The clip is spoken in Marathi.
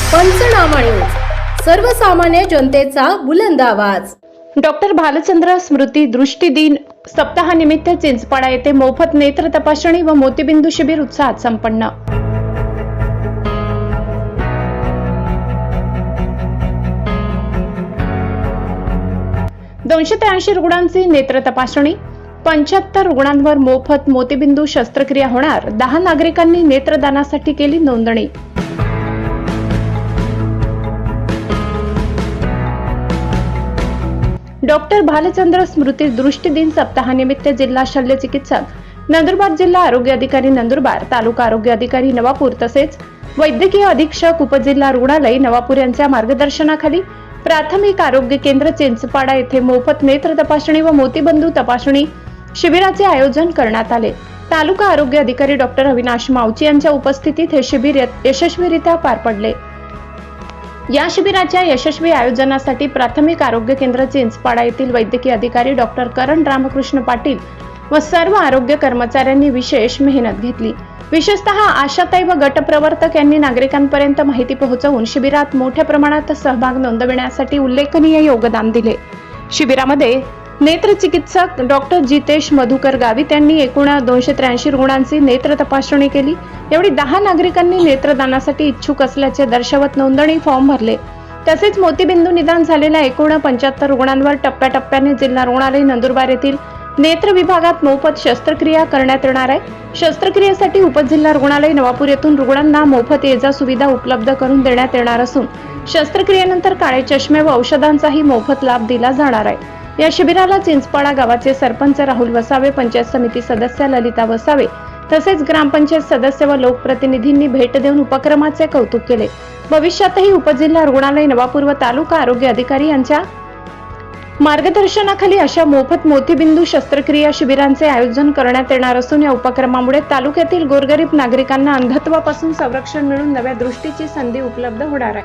पंचनामा न्यूज, सर्वसामान्य जनतेचा बुलंद आवाज। डॉक्टर भालचंद्र स्मृती दृष्टी दिन सप्ताहानिमित्त चिंचपाडा येथे मोफत नेत्र तपासणी व मोतीबिंदू शिबिर उत्साहात संपन्न। दोनशे 283 रुग्णांची नेत्र तपासणी, 75 रुग्णांवर मोफत मोतीबिंदू शस्त्रक्रिया होणार। 10 नागरिकांनी नेत्रदानासाठी केली नोंदणी। डॉक्टर भालचंद्र स्मृती दृष्टी दिन सप्ताहानिमित्त जिल्हा शल्य चिकित्सक, नंदुरबार जिल्हा आरोग्य अधिकारी नंदुरबार, तालुका आरोग्य अधिकारी नवापूर तसेच वैद्यकीय अधीक्षक उपजिल्हा रुग्णालय नवापूर यांच्या मार्गदर्शनाखाली प्राथमिक आरोग्य केंद्र चिंचपाडा येथे मोफत नेत्र तपासणी व मोतीबिंदू तपासणी शिबिराचे आयोजन करण्यात आले। तालुका आरोग्य अधिकारी डॉक्टर अविनाश मावची यांच्या उपस्थितीत हे शिबिर यशस्वीरित्या पार पडले। या शिबिराच्या यशस्वी आयोजनासाठी प्राथमिक आरोग्य केंद्र चिंचपाडा येथील वैद्यकीय अधिकारी डॉक्टर करण रामकृष्ण पाटील व सर्व आरोग्य कर्मचाऱ्यांनी विशेष मेहनत घेतली। विशेषतः आशाताई व गटप्रवर्तक यांनी नागरिकांपर्यंत माहिती पोहोचवून शिबिरात मोठ्या प्रमाणात सहभाग नोंदविण्यासाठी उल्लेखनीय योगदान दिले। शिबिरामध्ये नेत्र चिकित्सक डॉक्टर जितेश मधुकर गावित यांनी एकूण 283 रुग्णांची नेत्र तपासणी केली। एवढी 10 नागरिकांनी नेत्रदानासाठी इच्छुक असल्याचे दर्शवत नोंदणी फॉर्म भरले। तसेच मोतीबिंदू निदान झालेल्या एकूण 75 रुग्णांवर टप्प्याटप्प्याने जिल्हा रुग्णालय नंदुरबार येथील नेत्र विभागात मोफत शस्त्रक्रिया करण्यात येणार आहे। शस्त्रक्रियेसाठी उपजिल्हा रुग्णालय नवापूर येथून रुग्णांना मोफत ये-जा सुविधा उपलब्ध करून देण्यात येणार असून शस्त्रक्रियेनंतर काळे चष्मे व औषधांचाही मोफत लाभ दिला जाणार आहे। या शिबिराला चिंचपाडा गावाचे सरपंच राहुल वसावे, पंचायत समिती सदस्य ललिता वसावे तसेच ग्रामपंचायत सदस्य व लोकप्रतिनिधींनी भेट देऊन उपक्रमाचे कौतुक केले। भविष्यातही उपजिल्हा रुग्णालय नवापूर व तालुका आरोग्य अधिकारी यांच्या मार्गदर्शनाखाली अशा मोफत मोतीबिंदू शस्त्रक्रिया शिबिरांचे आयोजन करण्यात येणार असून या उपक्रमामुळे तालुक्यातील गोरगरीब नागरिकांना अंधत्वापासून संरक्षण मिळून नव्या दृष्टीची संधी उपलब्ध होणार आहे।